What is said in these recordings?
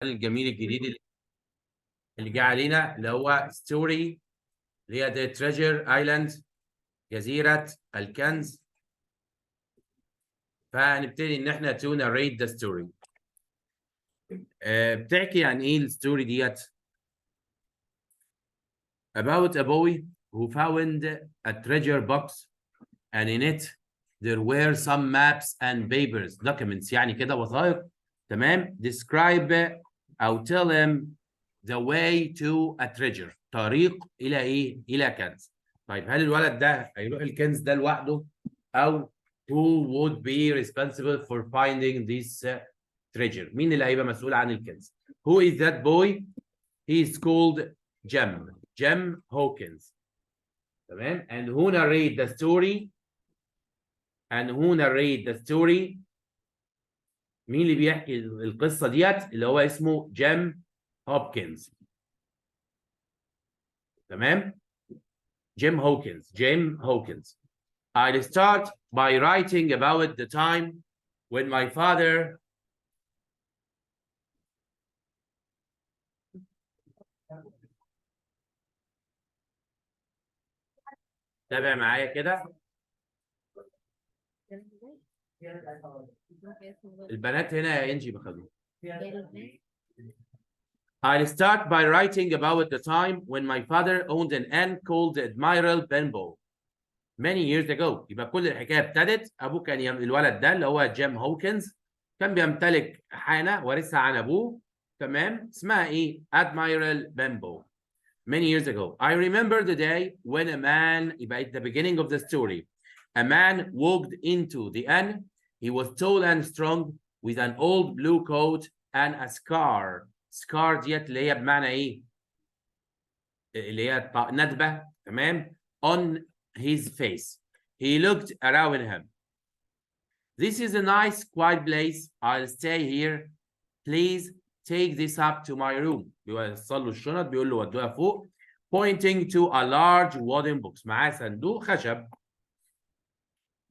الجميل الجديد اللي جه علينا اللي هو ستوري اللي هي ذا تريجر ايلاند، جزيرة الكنز. فهنبتدي ان احنا to narrate the story. بتحكي عن ايه الستوري ديت؟ about a boy who found a treasure box and in it there were some maps and papers documents، يعني كده وثائق. تمام. describe او tell him the way to a treasure، طريق الى ايه؟ الى كنز. طيب هل الولد ده هيروح الكنز ده لوحده او who would be responsible for finding this treasure؟ مين اللي هيبقى مسؤول عن الكنز؟ who is that boy؟ he is called Jem Hawkins. تمام. and who narrate the story مين اللي بيحكي القصه ديت؟ اللي هو اسمه جيم هوبكنز. تمام. جيم هوكنز. I'll start by writing about the time when my father تابع معايا كده. البنات هنا يا انجي بخدوه. I'll start by writing about the time when my father owned an inn called Admiral Benbow many years ago. يبقى كل الحكايه ابتدت ابوه كان الولد ده اللي هو جيم هوكنز كان بيمتلك حانه ورثها عن ابوه. تمام. اسمها ايه؟ Admiral Benbow. Many years ago. I remember the day when a man, يبقى at the beginning of the story, a man walked into the inn. He was tall and strong with an old blue coat and a scar. scar ديت اللي هي بمعنى ايه؟ اللي هي ندبة. تمام. on his face. He looked around him. This is a nice quiet place. I'll stay here. Please take this up to my room. بيوصل له الشنط، بيقول له ودوها فوق. Pointing to a large wooden box. معاه صندوق خشب.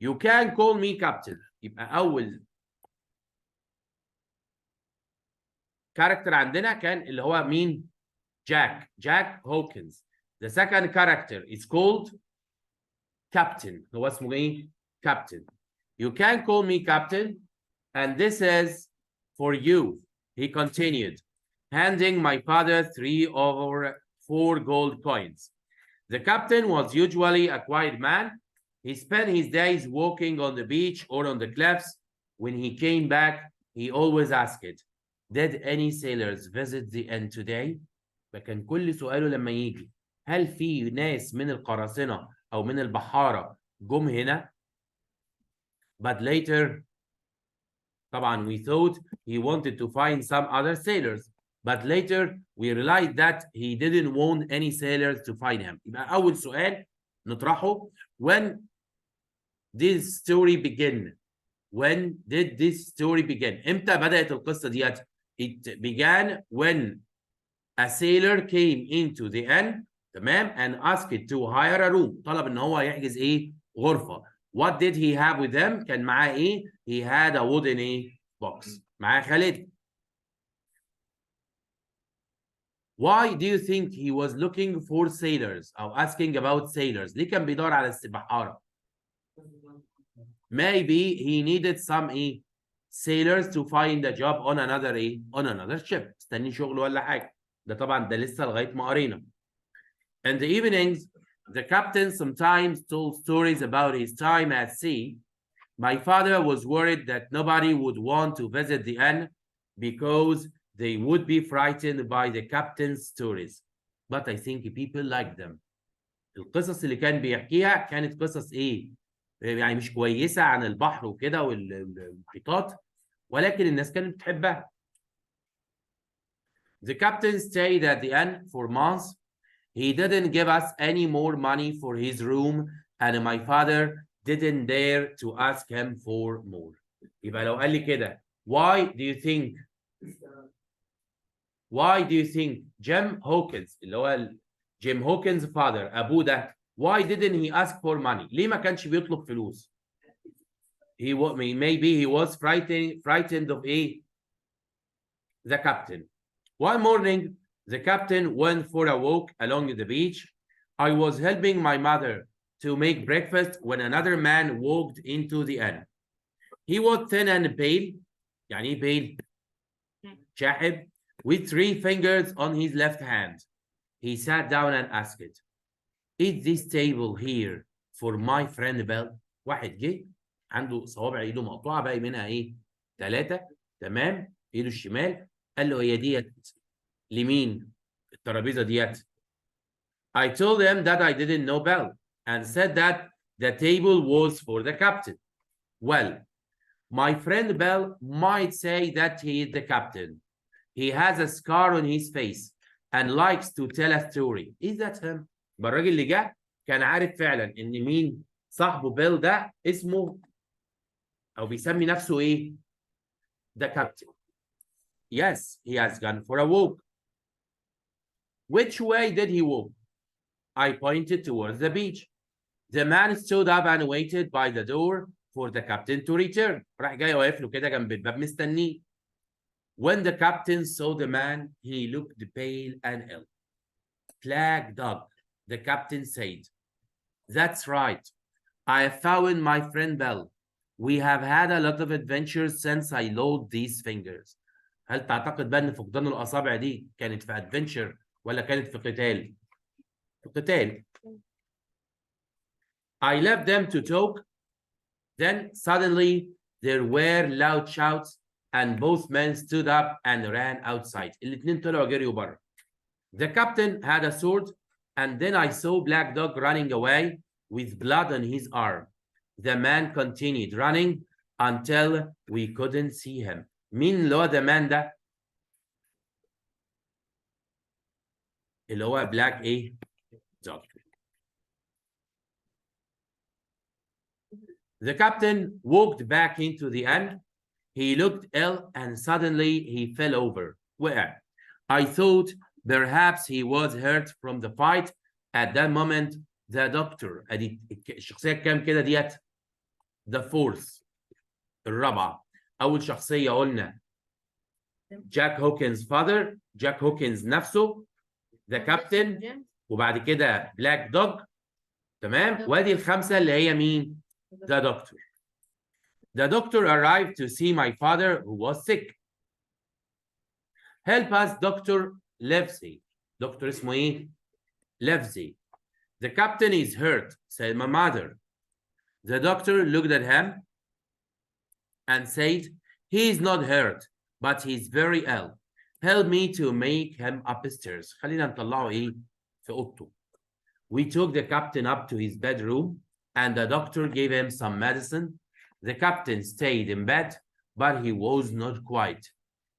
You can call me captain. يبقى أول كاركتر عندنا كان اللي هو مين؟ جاك هوكنز. The second character is called captain. هو اسمه ايه؟ captain. You can call me captain and this is for you. He continued, handing my father 3 or 4 gold coins. The captain was usually a quiet man. He spent his days walking on the beach or on the cliffs. When he came back, he always asked, did any sailors visit the inn today? فكان كل سؤاله لما يجي هل في ناس من القراصنة أو من البحارة جم هنا؟ But later, طبعا we thought he wanted to find some other sailors. But later we realized that he didn't want any sailors to find him. يبقى أول سؤال نطرحه when this story begin? When did this story begin? إمتى بدأت القصة ديت؟ It began when a sailor came into the inn. تمام. and asked to hire a room. طلب إن هو يحجز إيه؟ غرفة. What did he have with him؟ كان معاه إيه؟ He had a wooden إيه؟ box. معاه خالد. Why do you think he was looking for sailors أو asking about sailors؟ ليه كان بيدور على البحارة؟ Maybe he needed some إيه؟ sailors to find a job on another إيه؟ on another ship. استني شغل ولا حاجة. ده طبعا ده لسه لغاية ما قرينا. In the evenings, the captain sometimes told stories about his time at sea. My father was worried that nobody would want to visit the inn because they would be frightened by the captain's stories. But I think people liked them. القصص اللي كان بيحكيها كانت قصص ايه؟ يعني مش كويسة عن البحر وكده والمحيطات، ولكن الناس كانت بتحبها. The captain stayed at the inn for months. He didn't give us any more money for his room and my father didn't dare to ask him for more. يبقى لو قال لي كده why do you think Jim Hawkins اللي هو جيم هوكنز father ابوه ده why didn't he ask for money؟ ليه ما كانش بيطلب فلوس؟ maybe he was frightened of the captain. One morning, the captain went for a walk along the beach. I was helping my mother to make breakfast when another man walked into the inn. He was thin and pale. يعني ايه pale؟ شاحب. With 3 fingers on his left hand. He sat down and asked, "Is this table here for my friend Bell?" واحد جه عنده صوابع ايده مقطوعه باقي منها ايه؟ 3. تمام؟ ايده الشمال. قال له هي ديت لمين الترابيزه ديت؟ I told him that I didn't know Bell and said that the table was for the captain. Well, my friend Bell might say that he is the captain. He has a scar on his face and likes to tell a story. Is that him? يبقى الراجل اللي جه كان عارف فعلا ان مين صاحبه بيل ده اسمه او بيسمي نفسه ايه؟ The captain. Yes, he has gone for a walk. Which way did he walk? I pointed towards the beach. The man stood up and waited by the door for the captain to return. راح جاي واقف له كده جنب الباب مستنيه. When the captain saw the man, he looked pale and ill. Black dog, the captain said. That's right. I have found my friend Bell. We have had a lot of adventures since I lost these fingers. هل تعتقد بقى ان فقدان الاصابع دي كانت في adventure ولا كانت في قتال؟ في قتال. I left them to talk. Then suddenly there were loud shouts and both men stood up and ran outside. الاتنين طلعوا جريوا بره. The captain had a sword and then I saw Black Dog running away with blood on his arm. The man continued running until we couldn't see him. مين اللي هو the man ده؟ اللي هو Black ايه؟ Dog. The captain walked back into the inn. He looked ill and suddenly he fell over. Where? I thought perhaps he was hurt from the fight. At that moment, the doctor, الشخصية كام كده ديت؟ The fourth. الرابعة. أول شخصية قلنا جاك هوكنز father. جاك هوكنز نفسه. The captain. وبعد كده Black Dog. تمام؟ وادي الخمسة اللي هي مين؟ The doctor. The doctor arrived to see my father who was sick. Help us, Dr. Livesey. دكتور اسمه ايه؟ Livesey. The captain is hurt, said my mother. The doctor looked at him and said, he is not hurt, but he's very ill. Help me to make him upstairs. خلينا نطلعه ايه؟ في اوضته. We took the captain up to his bedroom and the doctor gave him some medicine. The captain stayed in bed, but he was not quiet.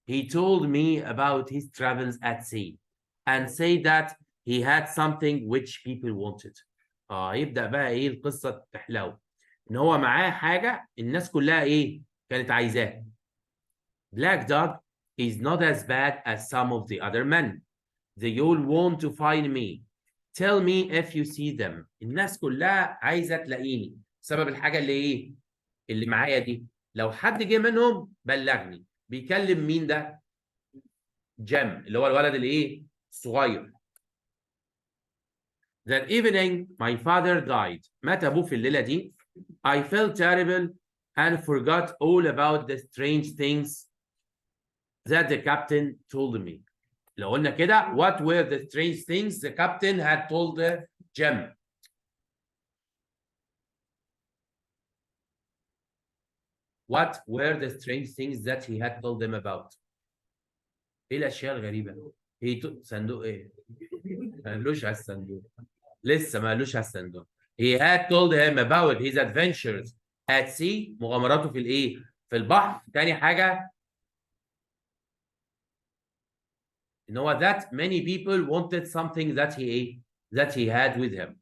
He told me about his travels at sea and said that he had something which people wanted. يبدأ بقى ايه القصة تحلو. ان هو معاه حاجة الناس كلها ايه كانت عايزاها. Black Dog is not as bad as some of the other men. They all want to find me. Tell me if you see them. الناس كلها عايزة تلاقيني. سبب الحاجة اللي ايه؟ اللي معايا دي. لو حد جه منهم بلغني. بيكلم مين ده؟ جيم اللي هو الولد اللي ايه؟ الصغير. That evening my father died. مات ابوه في الليلة دي. I felt terrible and forgot all about the strange things that the captain told me. لو قلنا كده, what were the strange things the captain had told Jim? What were the strange things that he had told them about? ايه الاشياء الغريبه؟ صندوق ايه؟ ما قالوش على الصندوق. لسه ما قالوش على الصندوق. He had told him about his adventures at sea. مغامراته في الايه؟ في البحر. تاني حاجه ان هو that many people wanted something that he had with him.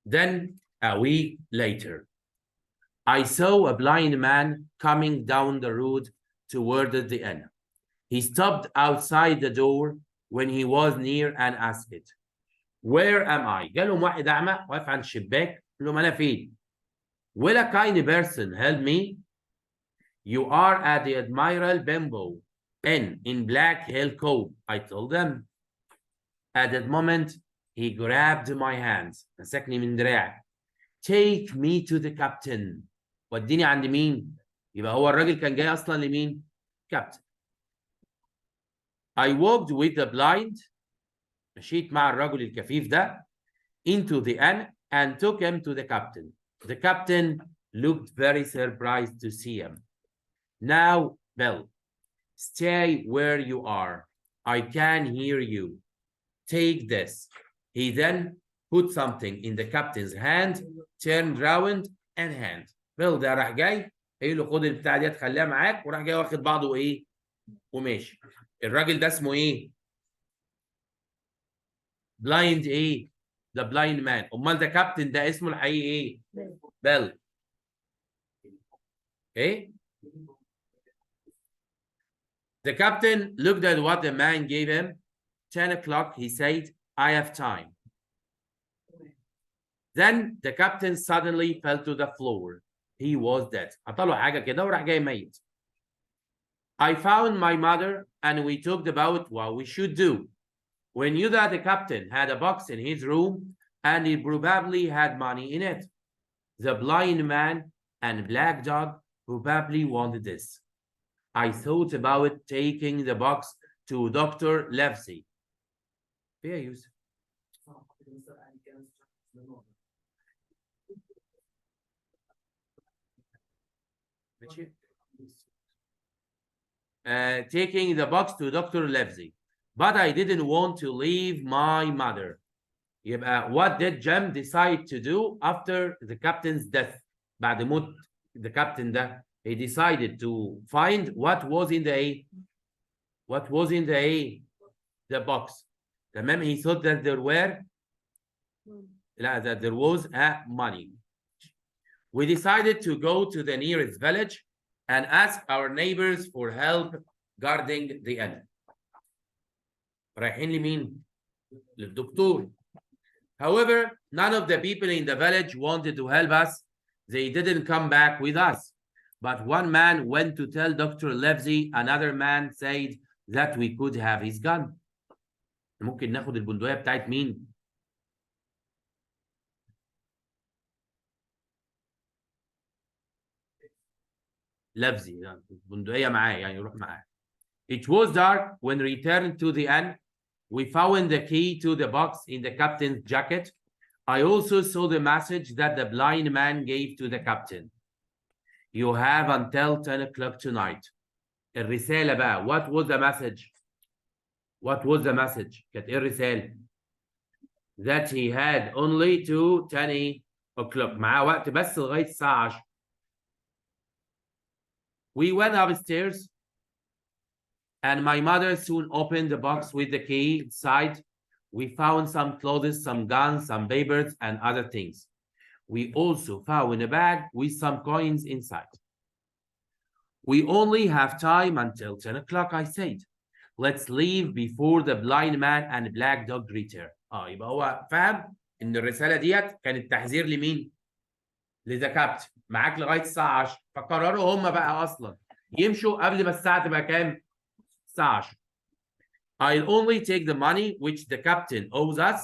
Then a week later, I saw a blind man coming down the road toward the inn. He stopped outside the door when he was near and asked, where am I? جالهم واحد أعمى واقف عند الشباك قال لهم أنا فين؟ Will a kind person help me? You are at the Admiral Benbow in Black Hill Cove. I told them. At that moment, he grabbed my hands. مسكني من دراعي. Take me to the captain. وديني عند مين؟ يبقى هو الراجل كان جاي أصلا لمين؟ Captain. I walked with the blind. مشيت مع الرجل الكفيف ده into the inn and took him to the captain. The captain looked very surprised to see him. Now, Bill, stay where you are. I can hear you. Take this. He then put something in the captain's hand, turned round and hand. Bill ده راح جاي قال له خد البتاع ديت خليها معاك وراح جاي واخد بعضه وايه وماشي. الراجل ده اسمه ايه؟ بلايند ايه؟ The blind man. امال ده كابتن ده اسمه الحقيقي ايه؟ بيل. ايه؟ The captain looked at what the man gave him. 10 o'clock, he said, I have time. Then the captain suddenly fell to the floor. He was dead. عطاله حاجة كده وراح جاي ميت. I found my mother and we talked about what we should do. We knew that the captain had a box in his room and he probably had money in it. The blind man and black dog probably wanted this. I thought about taking the box to Dr. Livesey. فيها يوسف. Taking the box to Dr. Livesey. But I didn't want to leave my mother. يبقى what did Jem decide to do after the captain's death? بعد موت the captain ده, he decided to find what was in the the box. تمام. He thought that there were that there was money. We decided to go to the nearest village and ask our neighbors for help guarding the inn. رايحين لمين؟ للدكتور. However, none of the people in the village wanted to help us. They didn't come back with us. But one man went to tell Dr. Livesey. Another man said that we could have his gun. ممكن ناخد البندقية بتاعت مين؟ Livesey. البندقية معاه يعني يروح معاه. It was dark when we returned to the inn. We found the key to the box in the captain's jacket. I also saw the message that the blind man gave to the captain. You have until 10 o'clock tonight. الرسالة بقى. What was the message? What was the message? كانت إيه الرسالة؟ That he had only to 10 o'clock. معاه وقت بس لغاية الساعة 10. We went upstairs. And my mother soon opened the box with the key inside. We found some clothes, some guns, some papers, and other things. We also found a bag with some coins inside. We only have time until 10 o'clock, I said. Let's leave before the blind man and black dog return. يبقى هو فاهم إن الرسالة ديت كانت تحذير لمين؟ لذا كابتن. معاك لغاية الساعة 10. فقرروا هم بقى أصلا يمشوا قبل ما الساعة تبقى كام؟ I'll only take the money which the captain owes us.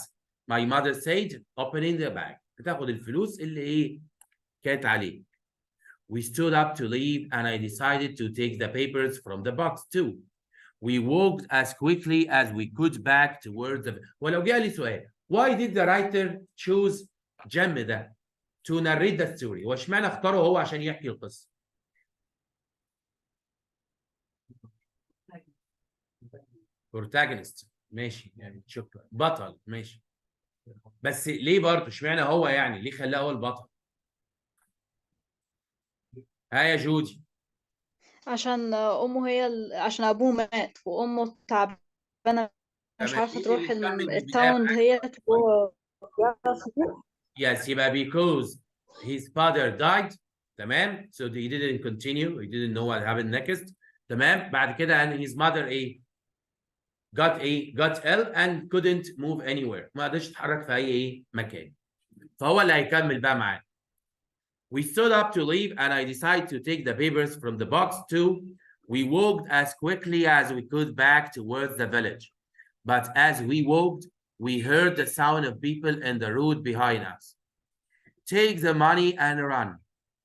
My mother said, opening the bag. بتاخد الفلوس اللي ايه كانت عليه. We stood up to leave and I decided to take the papers from the box too. We walked as quickly as we could back towards the. ولو جه لي سؤال, why did the writer choose Jem ده to narrate the story? واشمعنى اختاره هو عشان يحكي القصة؟ protagonist ماشي يعني شكرا. بطل ماشي. بس ليه برضه اشمعنى هو يعني ليه خلاه هو البطل؟ يا جودي. عشان امه عشان ابوه مات وامه تعبانه مش عارفه تروح التاون ديت Yes, يبقى because his father died. تمام. So he didn't continue. He didn't know what happened next. تمام. بعد كده and his mother got ill and couldn't move anywhere. ما قدرش يتحرك في اي مكان. فهو اللي هيكمل بقى معاه. We stood up to leave and I decided to take the papers from the box too. We walked as quickly as we could back towards the village. But as we walked, we heard the sound of people in the road behind us. Take the money and run.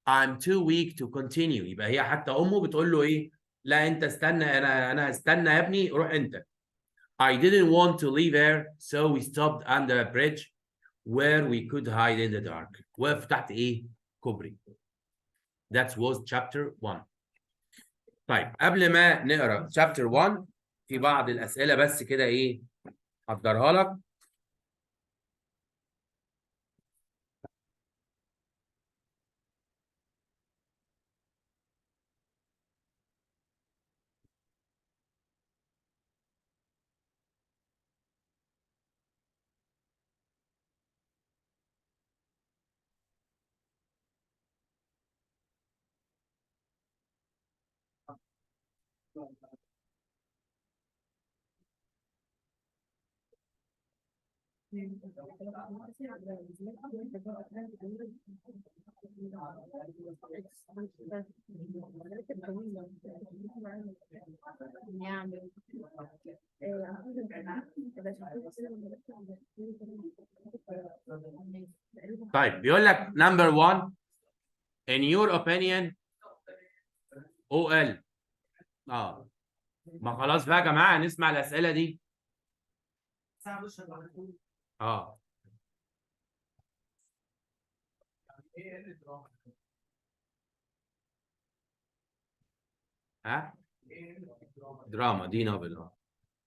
I'm too weak to continue. يبقى هي حتى أمه بتقول له إيه؟ لا أنت استنى أنا هستنى يا ابني روح أنت. I didn't want to leave here, so we stopped under a bridge where we could hide in the dark. وقف تحت إيه؟ كوبري. That was chapter 1. طيب قبل ما نقرا chapter 1 في بعض الأسئلة بس كده إيه؟ هحضرها لك. طيب بيقول لك number 1 in your opinion OL ما خلاص بقى يا جماعه نسمع الاسئله دي. دراما دي نوبل.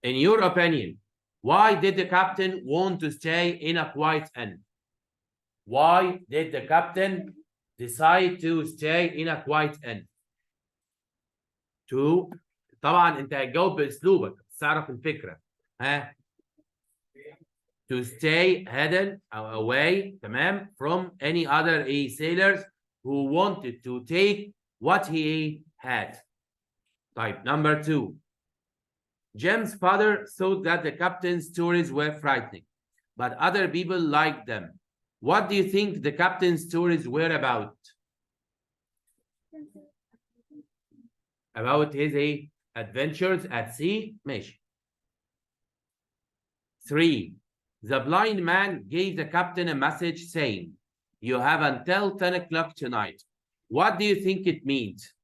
In your opinion, why did the captain want to stay in a quiet inn? Why did the captain decide to stay in a quiet inn? طبعا انت هتجاوب باسلوبك بس تعرف الفكره. To stay hidden or away تمام from any other sailors who wanted to take what he had. طيب number 2. Jim's father thought that the captain's stories were frightening, but other people liked them. What do you think the captain's stories were about? About his adventures at sea. ماشي. 3. The blind man gave the captain a message saying, "You have until 10 o'clock tonight." What do you think it means?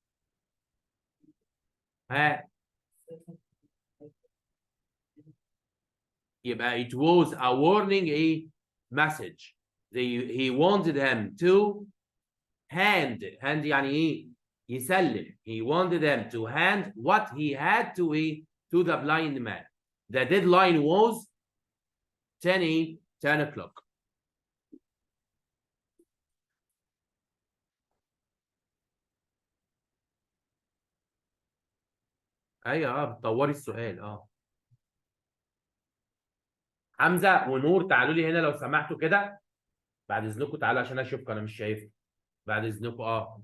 يبقى it was a warning message. He wanted him to hand يعني ايه؟ يسلم. He wanted them to hand what he had to the blind man. The deadline was 10 o'clock. ايوه بتطوري السؤال. حمزه ونور تعالوا لي هنا لو سمحتوا كده بعد اذنكم. تعالوا عشان اشوفكم انا مش شايفكم بعد اذنكم.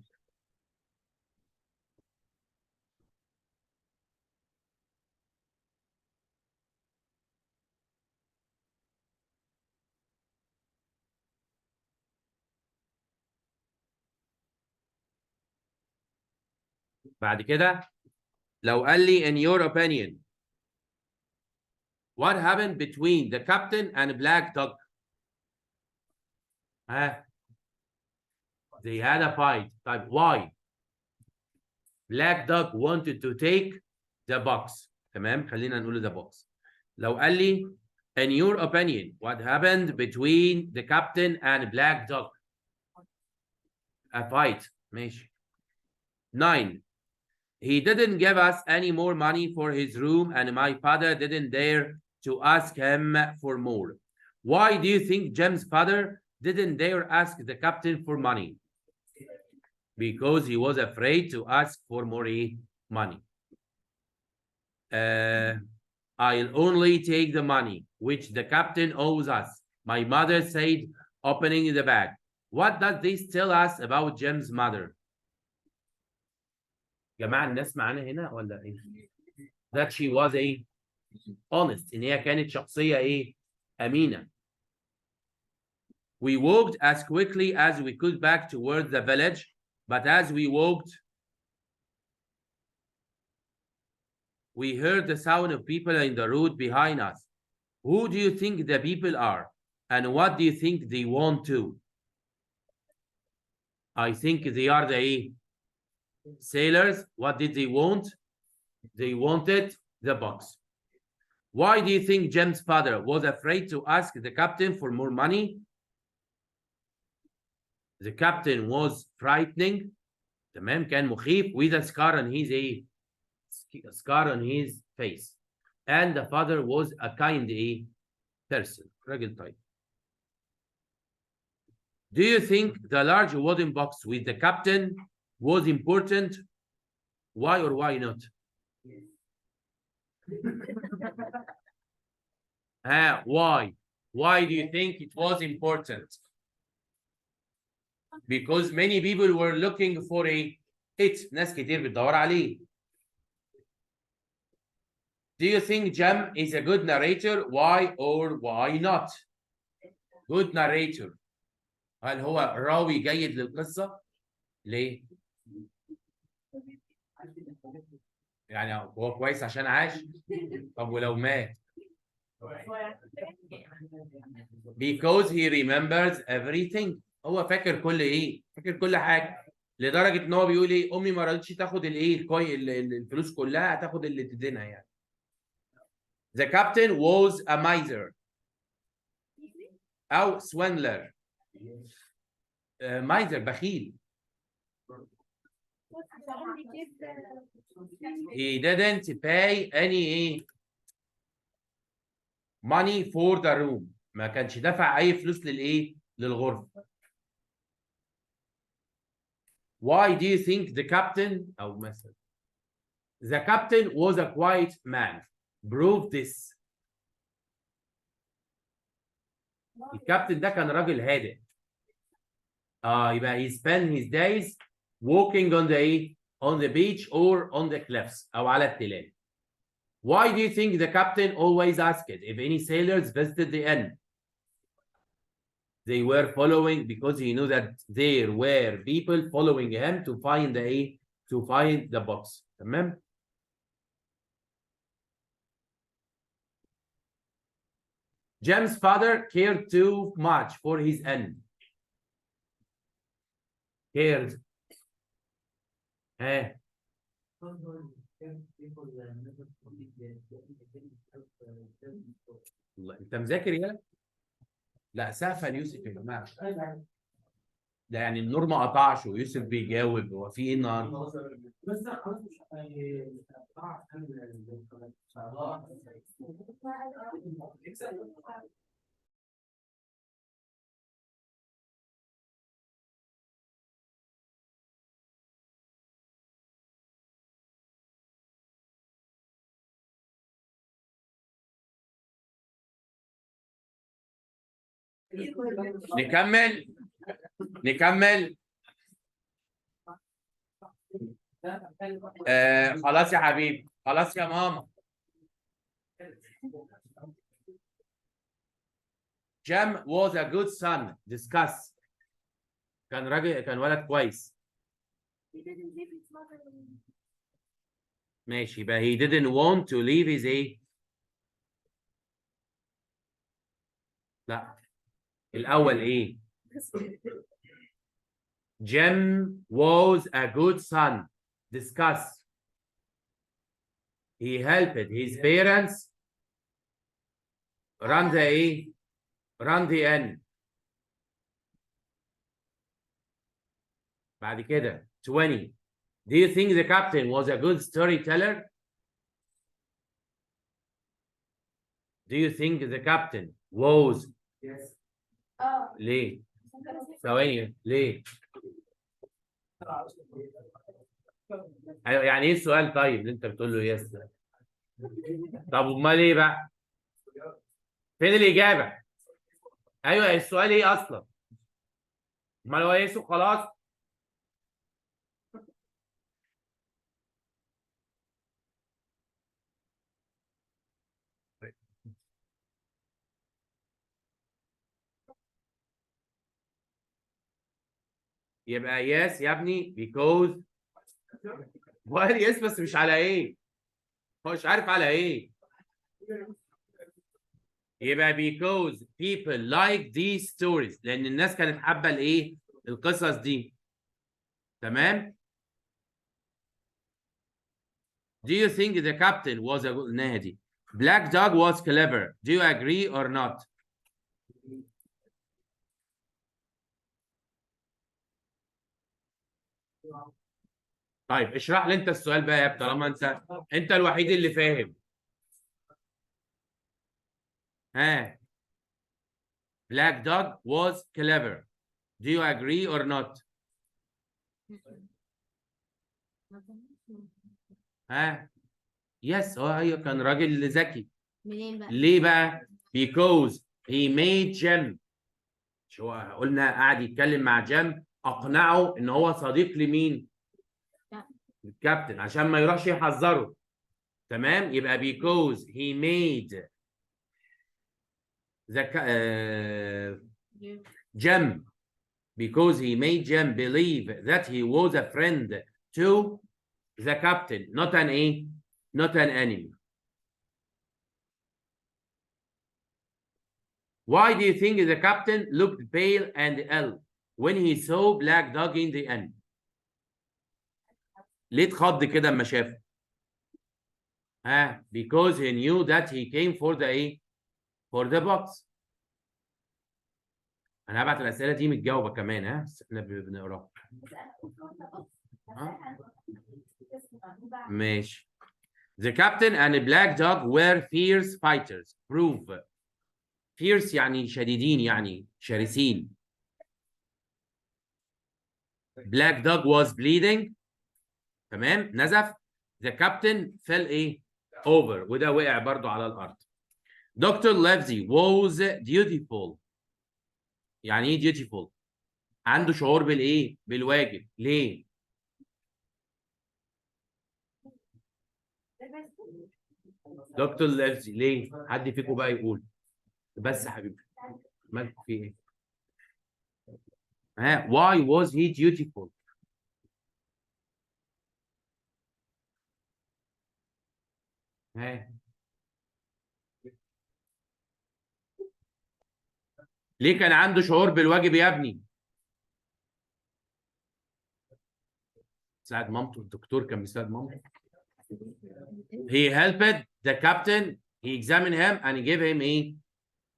بعد كده لو قال لي in your opinion what happened between the captain and Black Dog? They had a fight. طيب why? Black Dog wanted to take the box. تمام خلينا نقول the box. لو قال لي in your opinion what happened between the captain and Black Dog? A fight. ماشي. 9. He didn't give us any more money for his room and my father didn't dare to ask him for more. Why do you think Jim's father didn't dare ask the captain for money? Because he was afraid to ask for more money. I'll only take the money which the captain owes us, my mother said, opening the bag. What does this tell us about Jim's mother? جماعة الناس معانا هنا ولا ايه؟ That she was honest. إن هي كانت شخصية أمينة. We walked as quickly as we could back towards the village, but as we walked we heard the sound of people in the road behind us. Who do you think the people are? And what do you think they want to? I think they are the sailors. What did they want? They wanted the box. Why do you think Jem's father was afraid to ask the captain for more money? The captain was frightening. تمام كان مخيف with a scar on his scar on his face. And the father was a kind person. راجل طيب. Do you think the large wooden box with the captain was important? Why or why not? Why? Why do you think it was important? Because many people were looking for it. ناس كتير بتدور عليه. Do you think Jem is a good narrator? Why or why not? Good narrator. هل هو راوي جيد للقصة؟ ليه؟ يعني هو كويس عشان عاش؟ طب ولو مات؟ Because he remembers everything. هو فاكر كل فاكر كل حاجة. لدرجة ان هو بيقول امي ما رضتش تاخد الفلوس كلها، هتاخد اللي تدينها يعني. The captain was a miser. أو swindler. miser بخيل. He didn't pay any money for the room. ما كانش دفع أي فلوس للغرفة. Why do you think the captain أو مثلا the captain was a quiet man? Prove this. الكابتن ده كان راجل هادئ. يبقى he spent his days walking on the beach or on the cliffs أو على التلال. Why do you think the captain always asked if any sailors visited the inn? They were following because he knew that there were people following him to find the box. تمام؟ Jem's father cared too much for his inn. Cared. انت مذاكر يالا؟ لا سقفا يوسف يا جماعه. ده يعني النور ما قطعش ويوسف بيجاوب. هو في ايه النهارده؟ بس خلاص نكمل. خلاص يا حبيبي، خلاص يا ماما. Jem was a good son. Discuss. كان ولد كويس. ماشي، يبقى he didn't want to leave his لا الأول Jem was a good son. Discuss. He helped his parents run the inn. بعد كده 20. Do you think the captain was a good storyteller? Do you think the captain was? Yes. ليه؟ ثواني ليه؟ يعني ايه السؤال طيب اللي انت بتقول له يس؟ طب امال ايه بقى؟ فين الاجابه؟ ايوه السؤال ايه اصلا؟ امال هو يس وخلاص؟ يبقى يس يا ابني because وقال يس بس مش على هو مش عارف على ايه. يبقى because people like these stories، لان الناس كانت حابه الايه؟ القصص دي. تمام. Do you think the captain was a good نادي Black Dog was clever. Do you agree or not? طيب اشرح لي انت السؤال بقى يا ابني، طالما انت الوحيد اللي فاهم. ها. Black Dog was clever. Do you agree or not? ها. يس ايوه كان راجل ذكي. منين بقى؟ ليه بقى؟ because he made Jem. شو قلنا قاعد يتكلم مع جيم، اقنعه ان هو صديق لمين؟ الكابتن، عشان ما يروحش يحذره. تمام. يبقى because he made the Jem because he made Jem believe that he was a friend to the captain, not an ايه؟ not an enemy. Why do you think the captain looked pale and ill when he saw Black Dog in the end? ليه اتخض كده اما شافه؟ ها. because he knew that he came for the ايه؟ for the box. انا هبعت الاسئله دي متجاوبه كمان، ها بس احنا بنقراها. ماشي. The captain and Black Dog were fierce fighters. Prove. fierce يعني شديدين، يعني شرسين. Black Dog was bleeding. تمام. نزف. The captain fell ايه؟ over. وده وقع برضو على الارض. Dr. Livesey was dutiful. يعني ايه dutiful؟ عنده شعور بالايه؟ بالواجب. ليه؟ دكتور ليفزي ليه؟ حد فيكم بقى يقول. بس يا حبيبي مالك في ايه؟ ها. why was he dutiful؟ ها. ليه كان عنده شعور بالواجب يا ابني؟ ساعد مامته، الدكتور كان بيساعد مامته. He helped the captain, he examined him and he gave him ايه؟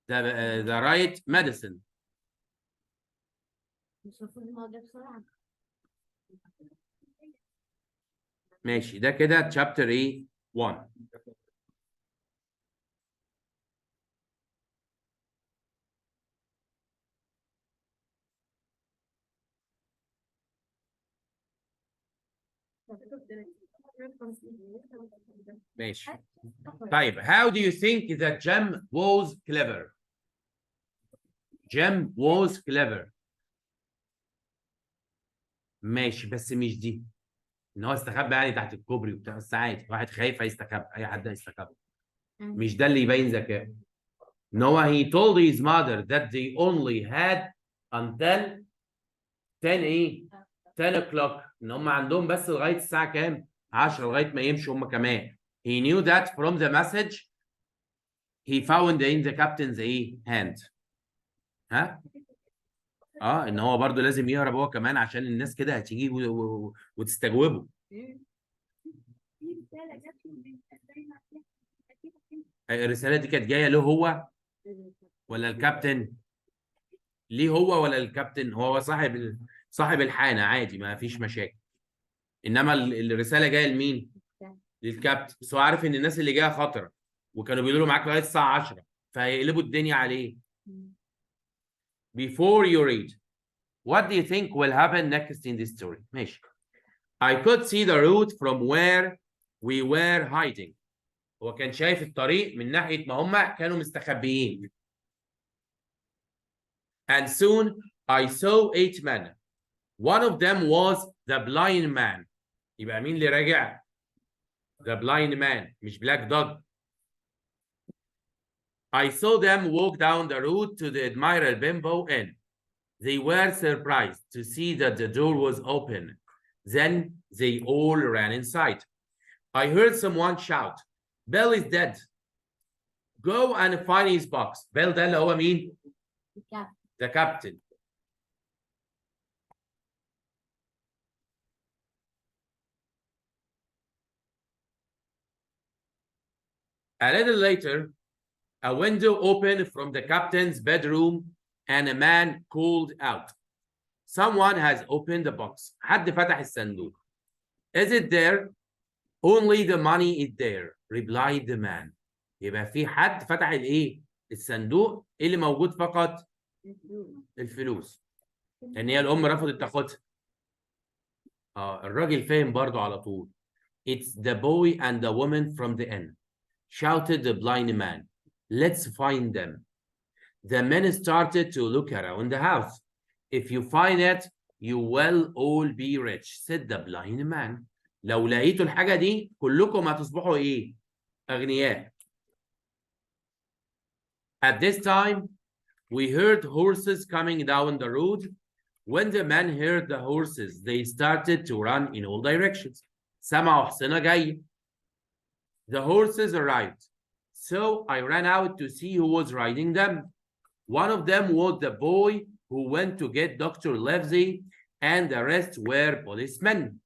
the right medicine. ماشي. ده كده chapter ايه؟ 1. ماشي. طيب how do you think that Jem was clever؟ Jem was clever. ماشي بس مش دي. ان هو استخبى يعني تحت الكوبري وبتاع، بس عادي واحد خايف هيستخبى، اي حد هيستخبى. مش ده اللي يبين ذكائه. ان هو he told his mother that they only had until 10 ايه؟ 10 o'clock. ان هم عندهم بس لغايه الساعه كام؟ 10 لغايه ما يمشوا هم كمان. He knew that from the message he found in the captain's ايه؟ hand. ها؟ ان هو برضو لازم يهرب هو كمان عشان الناس كده هتيجي وتستجوبه. الرساله دي كانت جايه له هو ولا الكابتن؟ ليه هو ولا الكابتن؟ هو صاحب الحانه عادي ما فيش مشاكل. انما الرساله جايه لمين؟ للكابتن. بس هو عارف ان الناس اللي جايه خطره وكانوا بيقولوا له معاك لغايه الساعه 10 فهيقلبوا الدنيا عليه. Before you read, what do you think will happen next in this story? ماشي. I could see the route from where we were hiding. هو كان شايف الطريق من ناحيه ما هم كانوا مستخبيين. And soon I saw 8 men. One of them was the blind man. يبقى مين اللي راجع؟ The blind man مش Black Dog. I saw them walk down the road to the Admiral Benbow Inn. They were surprised to see that the door was open. Then they all ran inside. I heard someone shout, Bill is dead. Go and find his box. Bill ده اللي هو مين؟ The captain. A little later, a window opened from the captain's bedroom and a man called out, "Someone has opened the box." حد فتح الصندوق. Is it there? Only the money is there, replied the man. يبقى في حد فتح الايه؟ الصندوق. ايه اللي موجود فقط؟ الفلوس. لان هي الام رفضت تاخدها. الراجل فاهم برضو على طول. It's the boy and the woman from the inn, shouted the blind man. Let's find them. The men started to look around the house. If you find it, you will all be rich, said the blind man. لو لقيتوا الحاجة دي كلكم هتصبحوا ايه؟ أغنياء. At this time, we heard horses coming down the road. When the men heard the horses, they started to run in all directions. سمعوا حصنة جاية. The horses arrived. So I ran out to see who was riding them. One of them was the boy who went to get Dr. Livesey, and the rest were policemen.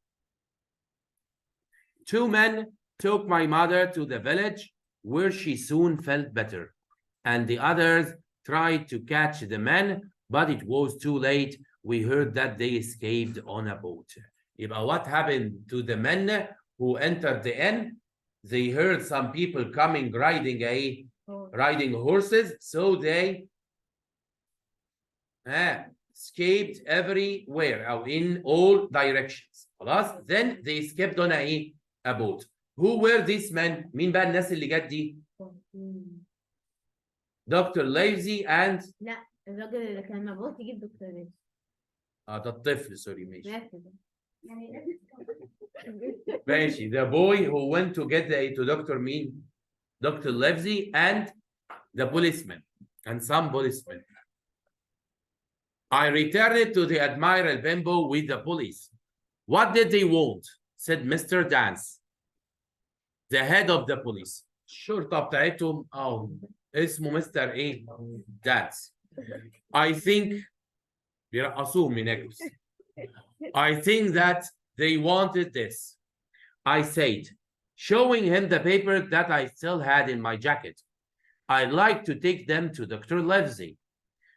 Two men took my mother to the village, where she soon felt better, and the others tried to catch the men, but it was too late. We heard that they escaped on a boat. يبقى what happened to the men who entered the inn? They heard some people coming riding horses, so they escaped everywhere أو in all directions. خلاص. Then they escaped on a boat. Who were these men? مين بقى الناس اللي جت دي؟ دكتور ليفزي and لا الراجل اللي كان مبعوث يجيب دكتور ليفزي. ده الطفل سوري ماشي. يعني ماشي. The boy who went to get to Dr. مين؟ Dr. Livesey and the policeman and some policemen. I returned to the Admiral Benbow with the police. What did they want? Said Mr. Dance, the head of the police. الشرطة بتاعتهم اسمه مستر ايه؟ Dance. I think بيرقصوهم هناك. I think that they wanted this. I said, showing him the paper that I still had in my jacket. I'd like to take them to Dr. Livesey.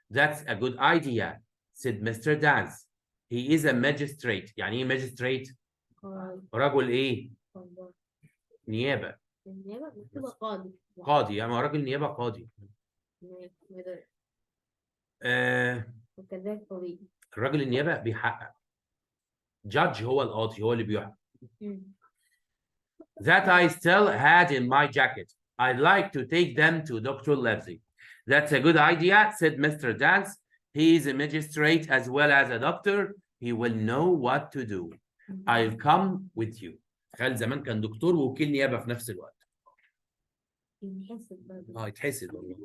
That's a good idea, said Mr. Dance. He is a magistrate. يعني ايه magistrate؟ رجل ايه؟ نيابة. قاضي. يعني راجل نيابة قاضي. الراجل النيابة بيحقق. Judge هو القاضي، هو اللي بيحكم. That I still had in my jacket. I'd like to take them to Dr. Livesey. That's a good idea, said Mr. Dance. He is a magistrate as well as a doctor. He will know what to do. I'll come with you. تخيل زمان كان دكتور ووكيل نيابة في نفس الوقت. يتحسد والله.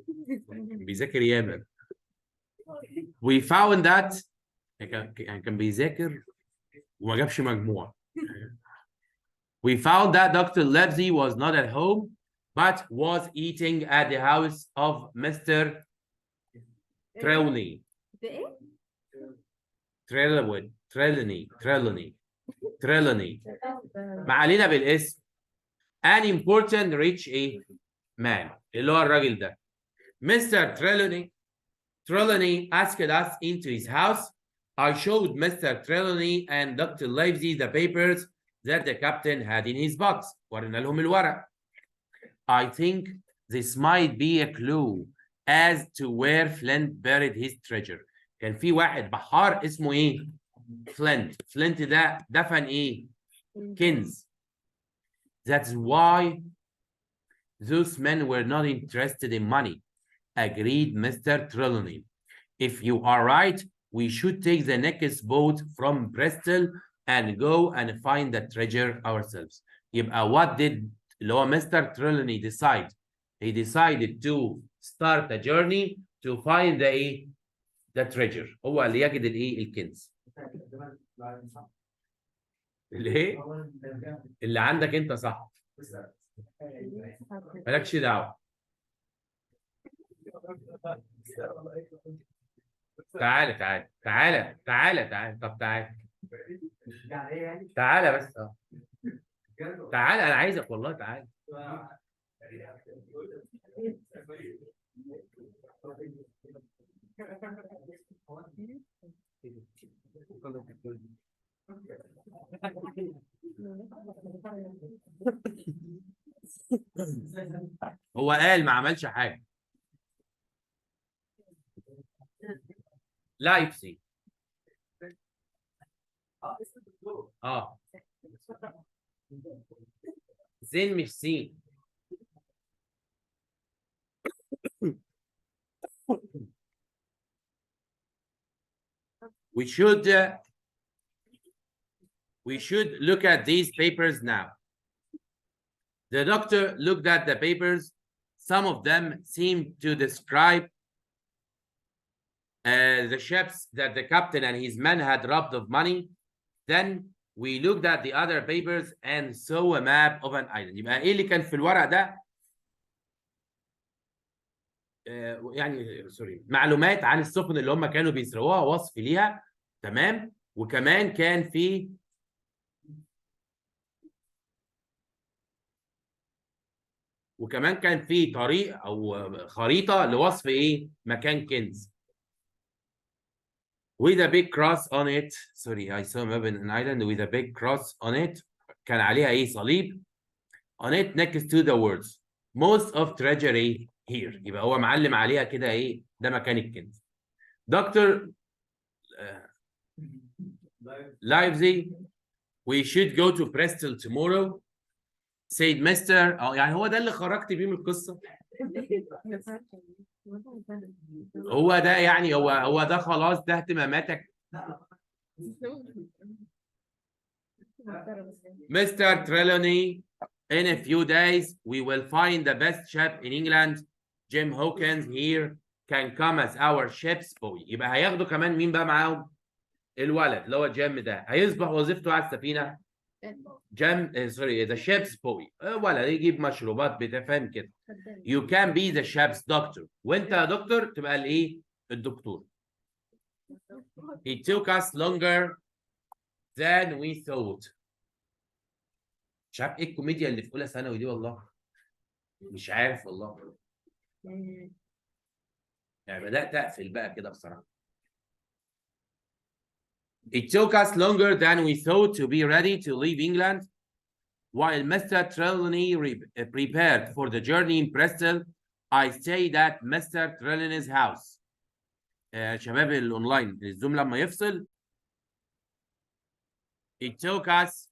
بيذاكر ياما. We found that يعني كان بيذاكر وما جابش مجموع. We found that Dr. Livesey was not at home, but was eating at the house of Mr. Trelawney. Trelawney. ما علينا بالاسم. An important rich man. اللي هو الراجل ده. Mr. Trelawney asked us into his house. I showed Mr. Trelawney and Dr. Livesey the papers that the captain had in his box. ورينا لهم الورق. I think this might be a clue as to where Flint buried his treasure. كان في واحد بحار اسمه ايه؟ Flint ده دفن ايه؟ كنز. That's why those men were not interested in money, agreed Mr. Trelawney. If you are right, we should take the next boat from Bristol and go and find the treasure ourselves. يبقى what did اللي هو Mr. Trelawney decide? He decided to start a journey to find the treasure. هو اللي يجد الكنز. اللي عندك انت صح. مالكش دعوه. تعالى تعالى تعالى تعالى تعالى. طب تعالى تعالى بس. تعالى انا عايزك والله. تعالى. هو قال ما عملش حاجه. لايبسي. اه زين مش سين. we should look at these papers now. The doctor looked at the papers. Some of them seem to describe the ships that the captain and his men had robbed of money. Then we looked at the other papers and saw a map of an island. يبقى ايه اللي كان في الورق ده؟ يعني سوري، معلومات عن السفن اللي هم كانوا بيسرقوها، وصف ليها. تمام. وكمان كان في طريق او خريطه لوصف ايه؟ مكان كنز. with a big cross on it. Sorry, I saw a map in an island with a big cross on it. كان عليها ايه؟ صليب. on it next to the words most of treasury here. يبقى هو معلم عليها كده ايه؟ ده مكان الكنز. دكتور لايفزي we should go to Bristol tomorrow said Mr. يعني هو ده اللي خرجت بيه من القصه. هو ده يعني هو ده خلاص، ده اهتماماتك. Mr. Trelawney, in a few days we will find the best chef in England. Jim Hawkins here can come as our ship's boy. يبقى هياخدوا كمان مين بقى معاهم؟ الولد اللي هو جيم ده هيصبح وظيفته على السفينه جيم سوري ذا ship's boy. ولد يجيب مشروبات بتفهم كده. You can be the ship's doctor. وانت يا دكتور تبقى الايه؟ الدكتور. It took us longer than we thought. مش عارف ايه الكوميديا اللي في اولى ثانوي دي والله. مش عارف والله. يعني بدأت اقفل بقى كده بصراحة. It took us longer than we thought to be ready to leave England. While Mr. Trelawney prepared for the journey in Bristol, I stayed at Mr. Trelawney's house. شباب الاونلاين الزوم لما يفصل. It took us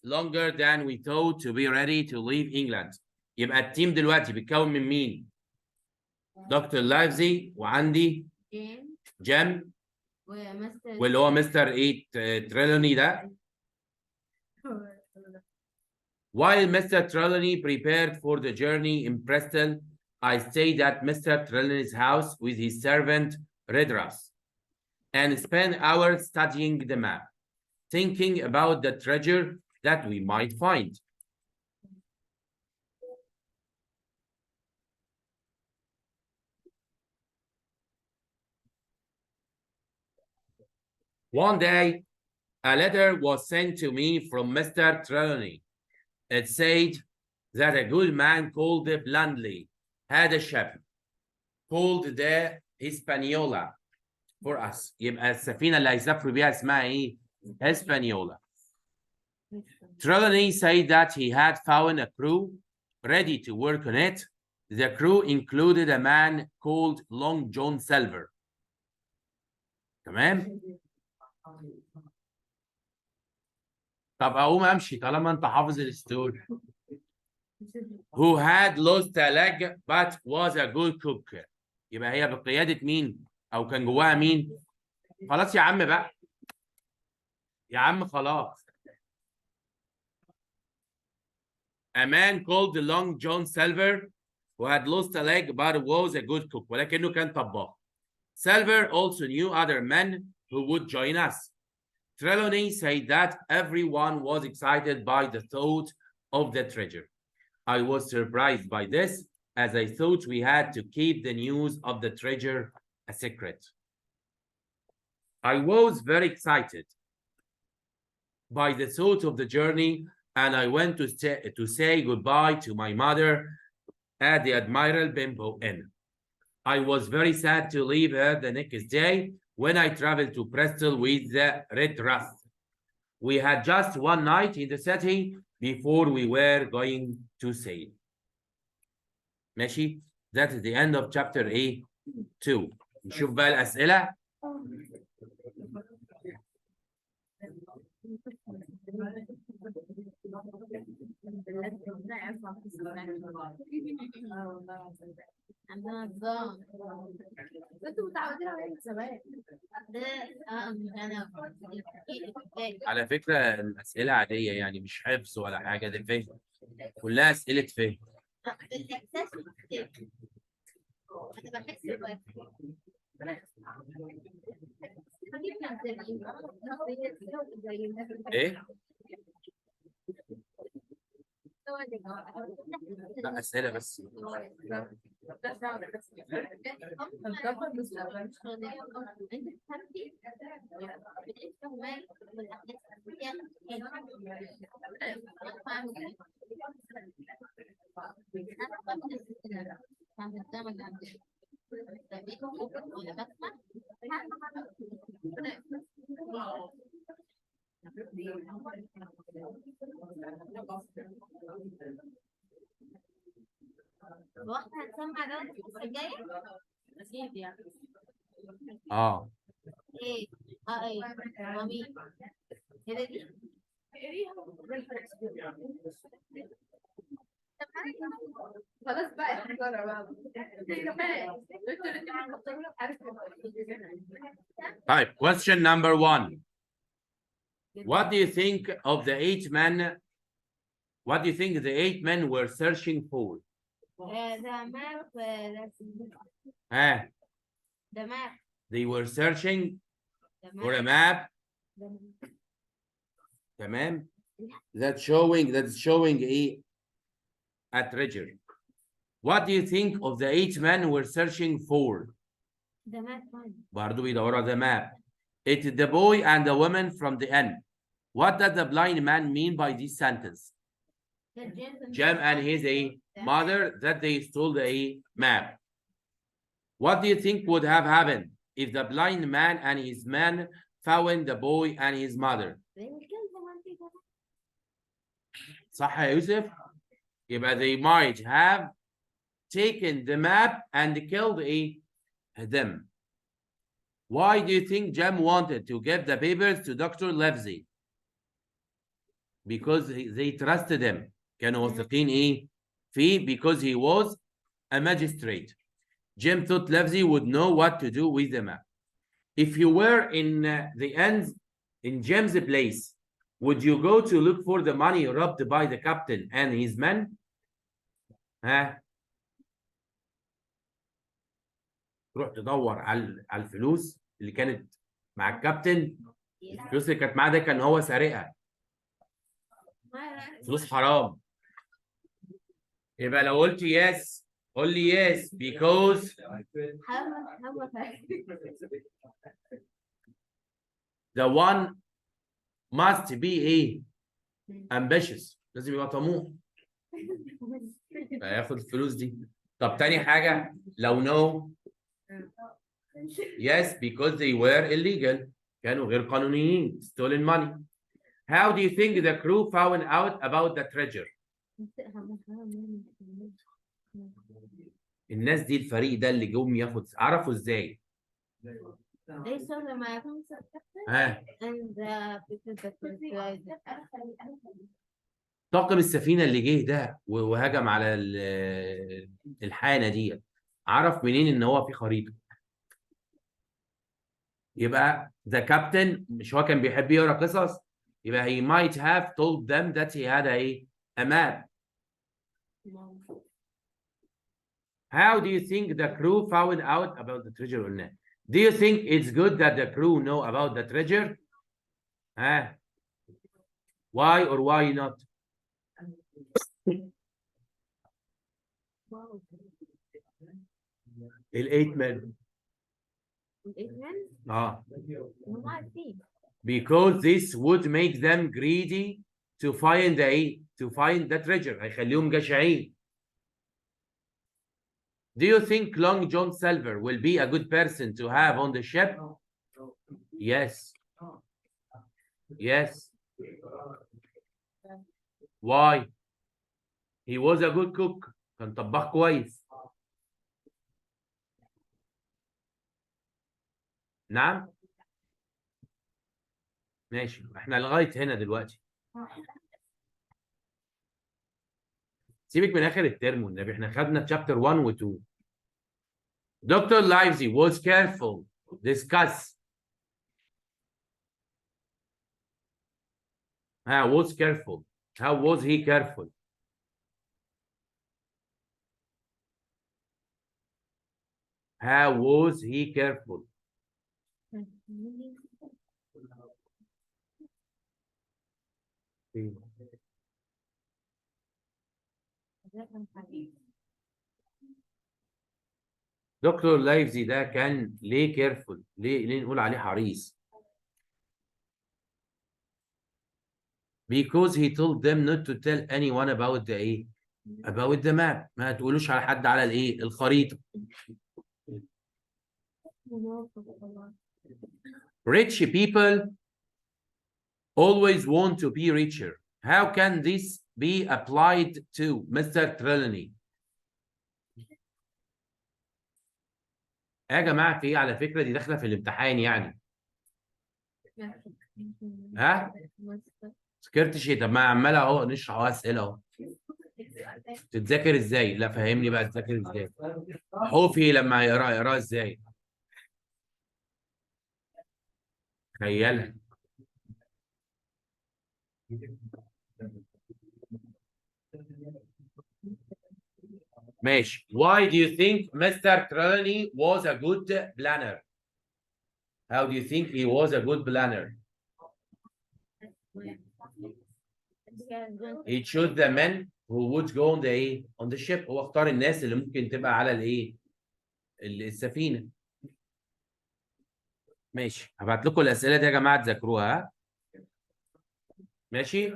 longer than we thought to be ready to leave England. يبقى التيم دلوقتي بيتكون من مين؟ دكتور لايفزي وعندي جيم واللي هو مستر ايه تريلوني ده. While Mr. Trelawney prepared for the journey in Bristol, I stayed at Mr. Trelawney's house with his servant Redras and spent hours studying the map, thinking about the treasure that we might find. One day, a letter was sent to me from Mr. Trelawney. It said that a good man called Blandly had a ship called the Hispaniola for us. يبقى السفينة اللي هيسافروا بيها اسمها ايه؟ Hispaniola. Trelawney said that he had found a crew ready to work on it. The crew included a man called Long John Silver. تمام؟ طب اقوم امشي طالما انت حافظ الستوري. Who had lost a leg but was a good cook. يبقى هي بقيادة مين؟ او كان جواها مين؟ خلاص يا عم بقى. يا عم خلاص. A man called Long John Silver who had lost a leg but was a good cook. ولكنه كان طباخ. Silver also knew other men who would join us. Trelawney said that everyone was excited by the thought of the treasure. I was surprised by this, as I thought we had to keep the news of the treasure a secret. I was very excited by the thought of the journey, and I went to say goodbye to my mother at the Admiral Benbow Inn. I was very sad to leave her the next day when I traveled to Bristol with the Redruth. We had just one night in the city before we were going to sail. ماشي؟ That is the end of chapter A2. نشوف بقى الأسئلة. عندنا نظام. انتوا متعودين على الزمان. ده انا على فكرة الأسئلة عادية يعني مش حفظ ولا حاجة، ده فهم. كلها أسئلة فهم. الاحساس مختلف. انا بحس إيه؟ لا أسئلة بس. وقت هتسمع ده الجاي؟ أكيد يعني. إيه؟ إيه؟ ومين؟ هي دي؟ خلاص بقى احنا بقى. طيب, question number 1. What do you think of the 8 men? What do you think the 8 men were searching for? The map. The map. They were searching for a map. تمام. That's showing a treasure. What do you think of the 8 men were searching for? The map. برضو بيدوروا على the map. It is the boy and the woman from the end. What does the blind man mean by this sentence? Jem and his mother that they stole the map. What do you think would have happened if the blind man and his man found the boy and his mother? صح يا يوسف؟ يبقى they might have taken the map and killed them. Why do you think Jem wanted to give the papers to Dr. Livesey? Because they trusted him. كانوا واثقين فيه because he was a magistrate. Jem thought Livesey would know what to do with the map. If you were in the end in Jem's place, would you go to look for the money robbed by the captain and his men? تروح تدور على الفلوس اللي كانت مع الكابتن. الفلوس اللي كانت معاه ده كان هو سارقها. فلوس حرام. يبقى لو قلت yes قول لي yes because the one must be ambitious. لازم يبقى طموح هياخد الفلوس دي. طب تاني حاجة لو no yes because they were illegal. كانوا غير قانونيين. stolen money. How do you think the crew found out about the treasure? الناس دي الفريق ده اللي جم ياخد عرفوا ازاي؟ They saw the map and طاقم السفينة اللي جه ده وهجم على الحانة دي عرف منين ان هو في خريطة؟ يبقى the captain مش هو كان بيحب يقرا قصص؟ يبقى he might have told them that he had a map. How do you think the crew found out about the treasure or not? Do you think it's good that the crew know about the treasure? ها why or why not؟ ال8 ماله؟ اه because this would make them greedy to find ايه؟ to find the treasure، هيخليهم جشعين. Do you think Long John Silver will be a good person to have on the ship? Yes. Yes. Why? He was a good cook. كان طباخ كويس. نعم؟ ماشي، احنا لغاية هنا دلوقتي. سيبك من آخر الترم والنبي، احنا خدنا chapter 1 و 2. Dr. Livesey was careful. Discuss. Was careful. How was he careful? How was he careful? دكتور لايفزي ده كان ليه كيرفول؟ ليه نقول عليه حريص؟ Because he told them not to tell anyone about the ايه؟ about the map. ما تقولوش على حد على الايه؟ الخريطة. Rich people always want to be richer. How can this be applied to Mr. Trelawney? يا جماعة في ايه؟ على فكرة دي داخلة في الامتحان يعني. ها؟ سكرتش ايه؟ طب ما عمال اهو نشرح اهو اسئلة اهو. تتذاكر ازاي؟ لا فهمني بقى تذاكر ازاي؟ حوفي لما يقراها ازاي؟ تخيلها. ماشي. Why do you think Mr. Trelawney was a good planner? How do you think he was a good planner? He chose the men who would go on the ايه؟ on the ship. هو اختار الناس اللي ممكن تبقى على الايه؟ السفينة. ماشي، هبعت لكم الأسئلة دي يا جماعة تذاكروها. ماشي؟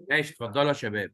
ماشي، اتفضلوا يا شباب.